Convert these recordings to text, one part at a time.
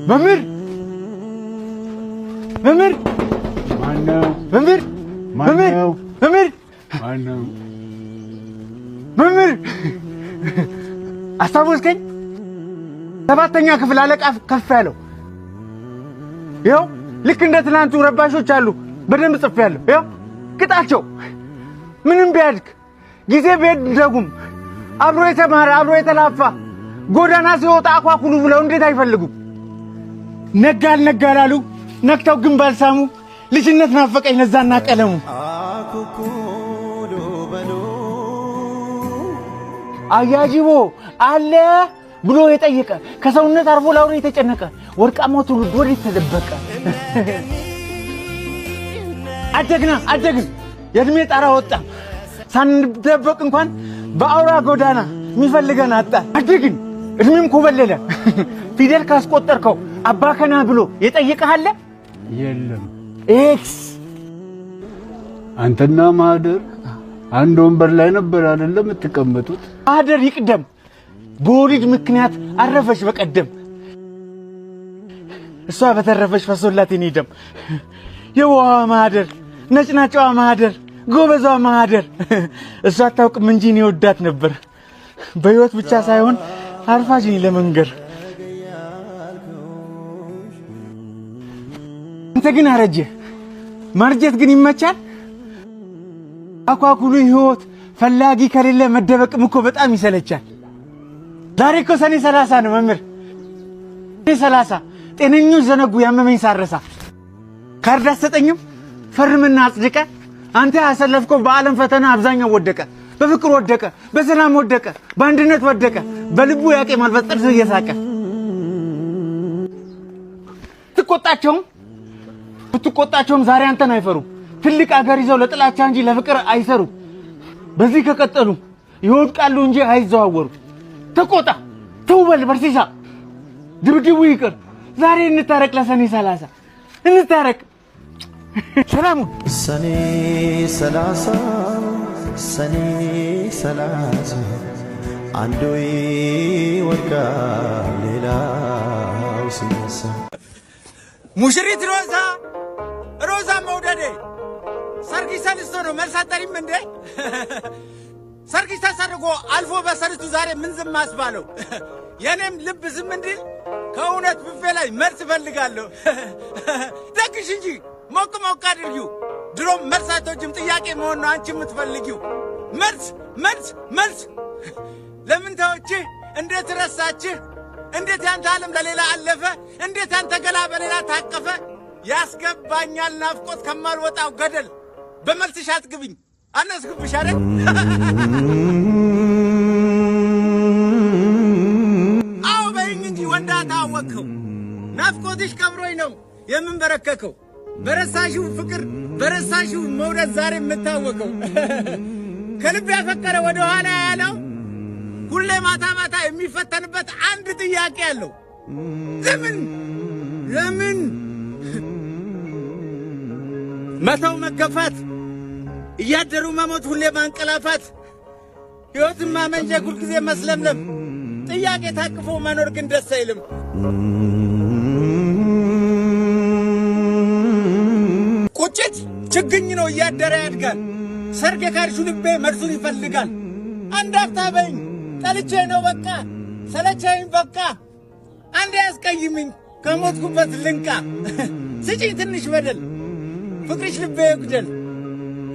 መምህር መምህር ማነው? መምህር ማነው? መምህር ማነው? መምህር አስታወስከኝ? ሰባተኛ ክፍል አለቃ ከፍ ያለው ይኸው ልክ እንደ ትናንቱ ረባሾች አሉ። በደንብ ጽፌያለሁ። ይኸው ቅጣቸው። ምንም ቢያድግ ጊዜ ቢሄድ ደጉም አብሮ የተማረ አብሮ የተላፋ ጎዳና ሲወጣ አኳኩሉ ብለው እንዴት አይፈልጉም? ነጋል ነጋላሉ ነክተው ግን ባልሳሙ ልጅነት ናፈቀኝ ለዛና ቀለሙ አያጅቦ አለ ብሎ የጠየቀ ከሰውነት አርፎ ላውሬ የተጨነቀ ወርቃማው ትውልድ ወዴት ተደበቀ? አደግን የእድሜ ጣራ ወጣ ሳንደበቅ እንኳን በአውራ ጎዳና የሚፈልገን አጣ። አደግን እድሜም ኮበለለ ፊደል ካስቆጠርከው አባከና ብሎ የጠየቀህ አለ? የለም። ኤክስ አንተና ማህደር አንድ ወንበር ላይ ነበር አይደለም የምትቀመጡት? ማህደር ይቅደም በወሊድ ምክንያት አረፈሽ በቀደም እሷ በተረፈሽ ፈሶላት የኔ ደም የዋዋ ማህደር ነጭናጫዋ ማህደር ጎበዟ ማህደር እሷ አታውቅም እንጂ እኔ ወዳት ነበር በህይወት ብቻ ሳይሆን አርፋጅኝ ለመንገር። አንተ ግን አረጀ ማርጀት ግን ይመቻል። አኳኩሉ ህይወት ፈላጊ ከሌለ መደበቅም እኮ በጣም ይሰለቻል። ዛሬ እኮ ሰኔ 30 ነው መምህር። ሰኔ 30 ጤነኞች ዘነጉ ያመመኝ ሳረሳ ካርድ አትሰጠኝም ፈርምና አጽድቀ አንተ ያሰለፍከው በዓለም ፈተና አብዛኛው ወደቀ። በፍቅር ወደቀ፣ በሰላም ወደቀ፣ በአንድነት ወደቀ፣ በልቡ ያቄማል በጥርስ እየሳቀ። ትቆጣቸውም ዛሬ አንተን አይፈሩም። ትልቅ አገር ይዘው ለጥላቻ እንጂ ለፍቅር አይሰሩ። በዚህ ከቀጠሉ ይወድቃሉ እንጂ አይዘዋወሩ። ተቆጣ ተውበል በርሲሳ ድብድቡ ይቅር። ዛሬ እንታረቅ ለሰኔ 30 እንታረቅ። ሰላም ሰኔ 30 አንዱ ይወድቃል ሌላው ሲነሳ ሙሽሪት ሮዛ መውደዴ ሰርጊስ ሰልስቶ ነው መልስ አጠሪም እንዴ? ሰርጊስ ተሰርጎ አልፎ በሰርቱ ዛሬ ምን ዝም አስባለው? የኔም ልብ ዝም እንዲል ከእውነት ብፌ ላይ መልስ እፈልጋለሁ። ደግሽ እንጂ ሞቅ አድርጊው። ድሮም መልሳቶችም ጥያቄ መሆን ነው አንቺ የምትፈልጊው። መልስ ለምን ተወችህ? እንዴት ረሳችህ? እንዴት ያንተ ዓለም ለሌላ አለፈ? እንዴት ያንተ ገላ በሌላ ታቀፈ? ያስገባኛል ናፍቆት ከማልወጣው ገደል። በመልስሽ አትግብኝ አነስግብሽ አይደል? አዎ በይኝ እንጂ ወንዳ ታወቅኸው። ናፍቆትሽ ቀብሮኝ ነው የምንበረከከው። በረሳሽው ፍቅር በረሳሽው መውደድ ዛሬ የምታወቀው። ከልብ ያፈቀረ ወደ ኋላ ያለው ሁሌ ማታ የሚፈተንበት አንድ ጥያቄ አለው። ለምን መተው መገፋት እያደሩ መሞት ሁሌ ማንቀላፋት ሕይወትን ማመንጀት ሁልጊዜ መስለምለም ጥያቄ ታቅፎ መኖር ግን ደስ አይልም። ቁጭት ችግኝ ነው እያደረ ያድጋል። ሰርግ የካድሹ ልቤ መልሱን ይፈልጋል። አንድ አፍታ በይኝ ጠልቼ ነው በቃ ሰለቸኝ በቃ አንድ ያስቀይምኝ ከሞትኩበት ልንቃ ስጪኝ ትንሽ በደል ፍቅርሽ ልቤ ይጉደል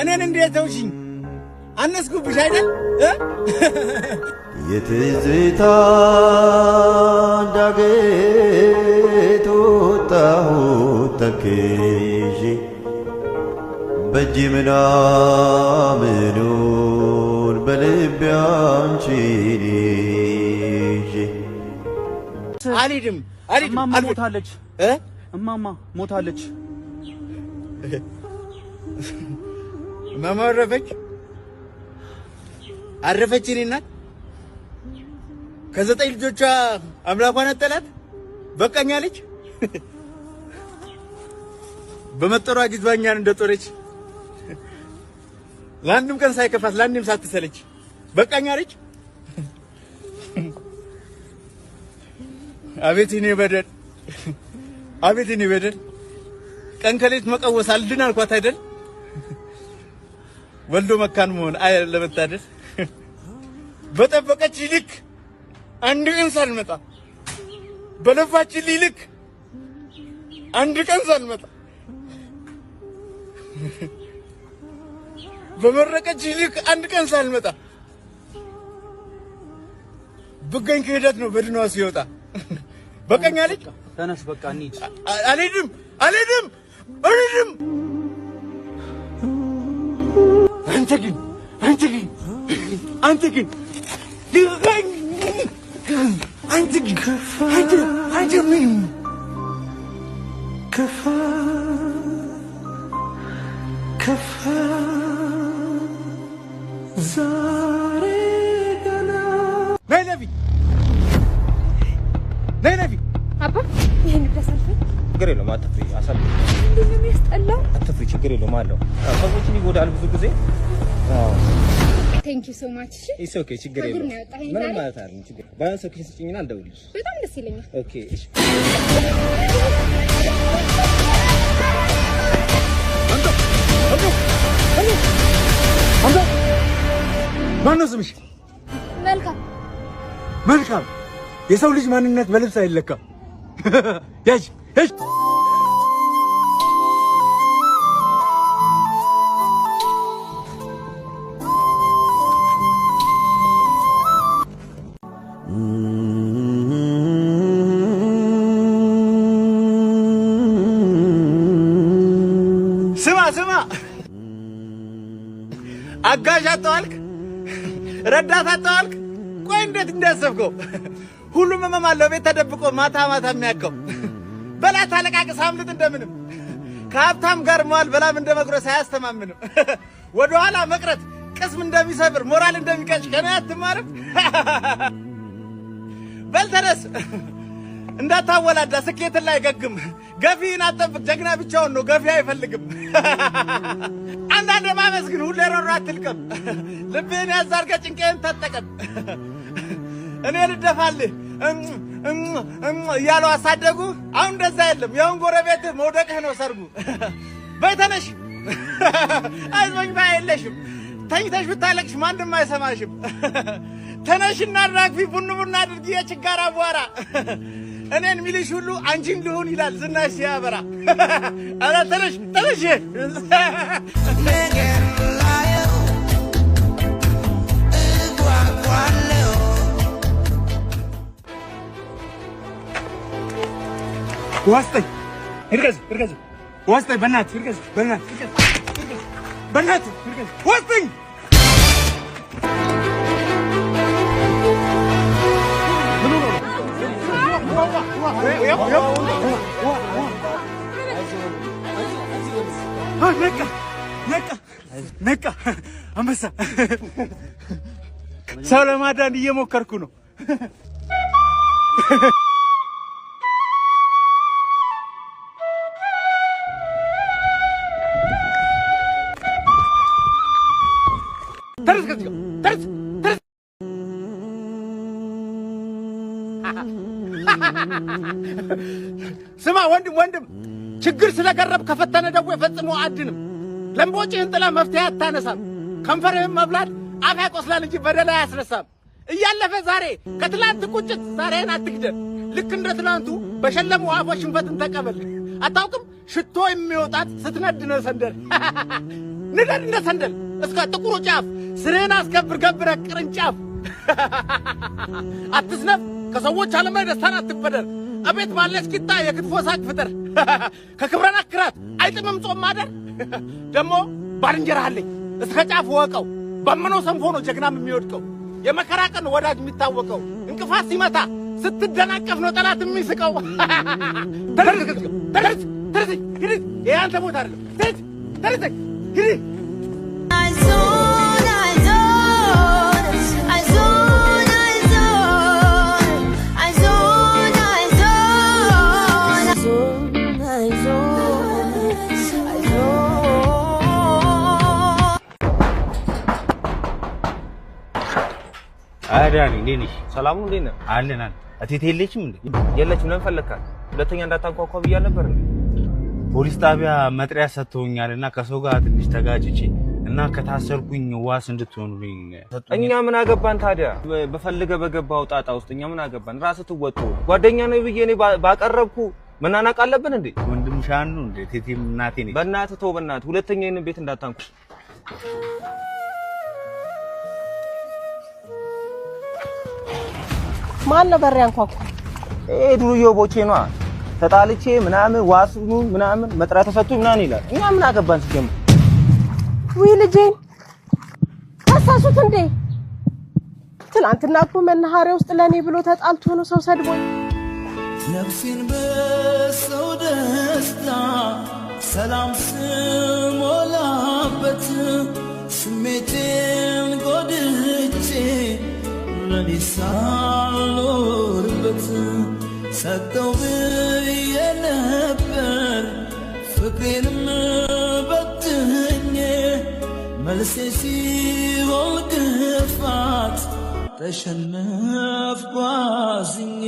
እኔን እንዴት ተውሽኝ አነስኩብሽ አይደል? የትዝታ ዳገት ወጣሁት ተክዤ በእጅ ምናምኑን በልቤ አንቺን ይዤ አልሄድም። እማማ ሞታለች። እማማ ሞታለች። እማማ አረፈች። እኔ እናት ከ9 ልጆቿ አምላኳን አጠላት በቃኛለች። በመጠሯ ጊዜዋኛን እንደጦረች ለአንድም ቀን ሳይከፋት ለአንድም ሳትሰለች በቃኛለች። አቤት እኔ በደል አቤት እኔ በደል ቀን ከሌት መቀወስ አልድን አልኳት አይደል ወልዶ መካን መሆን ለመታደስ በጠበቀች ልክ አንድ ቀን ሳልመጣ በለፋች ልክ አንድ ቀን ሳልመጣ በመረቀች ልክ አንድ ቀን ሳልመጣ ብገኝ ክህደት ነው በድኗ ሲወጣ በቀኛ ልጅ ተነስ በቃ እንሂድ አልሄድም አንተ ግን ልቀኝ አንተ ምን ከፋ ዛሬ ገና ነይ ነቢ አባ ይሄን ተሰልፈኝ ችግር የለውም አትፍሪ አሳልፍ እንደምን የሚያስጠላው አትፍሪ ችግር የለውም አለው ሰዎችን ይጎዳል ብዙ ጊዜ ቴንክ ዩ ሶ ማች ኢትስ ኦኬ ችግር የለውም ምንም ማለት አይደለም ችግር ባያንስ ስልክሽን ስጪኝና አልደውልልሽ በጣም ደስ ይለኛል ኦኬ እሺ አንተ ማነው ስምሽ መልካም የሰው ልጅ ማንነት በልብስ አይለካም ያጅ ስማ አጋዥ አጣዋልክ ረዳት አጣዋልክ ቆይ እንዴት እንዳሰብከው ሁሉም መማማለው ቤት ተደብቆ ማታ የሚያከው በላት አለቃቅስ አምልጥ እንደምንም ከሀብታም ጋር መዋል በላም እንደመጉረስ አያስተማምንም ወደ ኋላ መቅረት ቅስም እንደሚሰብር ሞራል እንደሚቀጭ ከኔ አትማርም በልተነስ እንዳታወላዳ ስኬት ላይ ገግም ገፊን አጠብቅ ጀግና ብቻውን ነው ገፊ አይፈልግም አንዳንዴ ማመስግን ሁሌ ሮሮ አትልቀም ልብህን ያዛርገ ጭንቄን ተጠቀም እኔ ልደፋልህ እያሉ አሳደጉ አሁን እንደዛ የለም ያውን ጎረቤት መውደቅህ ነው ሰርጉ በተነሽ አይዞኝ ባይለሽም ተኝተሽ ብታለቅሽ ማንንም አይሰማሽም ተነሽና ራግፊ ቡንቡና አድርጊ የችጋራ አቧራ እኔን ሚልሽ ሁሉ አንቺን ልሁን ይላል ዝናሽ ሲያበራ አረ ተነሽ ዋስጠኝ እርገዝ ዋስጠኝ በእናትህ እርገዝ በእናትህ ዋስጠኝ ነቃ አንበሳ ሰው ለማዳን እየሞከርኩ ነው ተርስ ስማ ወንድም ችግር ስለቀረብ ከፈተነ ደዌ ፈጽሞ አድንም ለምቦጭህን ጥላ መፍትሄ አታነሳም ከንፈርህን መብላት አፍ ያቆስላል እንጂ በደል አያስነሳም እያለፈ ዛሬ ከትላንት ቁጭት ዛሬን አትግደል ልክ እንደ ትላንቱ በሸለሙ አፎች ሽንፈትን ተቀበል አታውቅም ሽቶ የሚወጣት ስትነድ ነው ሰንደል ንደድ እንደ ሰንደል እስከ ጥቁሩ ጫፍ ስርህን አስከብር ገብረ ቅርንጫፍ አትስነፍ ከሰዎች ዓለም ላይ ደስታን አትበደር አቤት ባለች ቂጣ የክትፎ ሳቅ ፍጠር ከክብረና ክራት አይጥምም ጾም ማደር ደሞ ባልንጀራ አለኝ እስከ ጫፍ ወቀው በመነው ሰንፎ ነው ጀግናም የሚወድቀው የመከራ ቀን ወዳጅ የሚታወቀው እንቅፋት ሲመታ ስትደናቀፍ ነው ጠላት የሚስቀው ተረስ ግድ ያንተ ቦታ አይደለም ተረስ ግድ አዳኒ እንዴት ነሽ? ሰላም ነው እንዴት ነህ? አለናል። እቴቴ የለችም እንዴ? የለችም። ለምን ፈለካት? ሁለተኛ እንዳታንኳኳ ብያ ነበር እንዴ ፖሊስ ጣቢያ መጥሪያ ሰጥቶኛልና ከሰው ጋር ትንሽ ተጋጭቼ እና ከታሰርኩኝ ዋስ እንድትሆኑልኝ እኛ ምን አገባን ታዲያ በፈልገ በገባው ጣጣ ውስጥ እኛ ምን አገባን ራስ ትወጡ ጓደኛ ነው ብዬ እኔ ባቀረብኩ መናናቅ አለብን እንዴ ወንድም ሻኑ እንዴ ቴቴም እናቴ ነኝ በእናትህ ተው በእናትህ ሁለተኛ ይሄን ቤት እንዳታንኩ ማን ነበር ያንኳኳ ዱርዮ ቦቼ ነው ተጣልቼ ምናምን ዋስኑ ምናምን መጥራት ተሰጥቶ ምናምን ይላል እኛ ምን አገባን ሲጀም ወይ ልጄን አሳሱት እንዴ ትላንትና እኮ መናኸሪያ ውስጥ ለኔ ብሎ ተጣልቶ ነው ሰው ሰድቦኝ ነፍሴን በሰው ደስታ ሰላም ስሞላበት ስሜቴን ጎድቼ ለኔ ሳልኖርበት ሰጠው ብዬ ነበር ፍቅሬንም በትኜ መልሴ ሲሆን ግፋት ተሸነፍኩ አዝኜ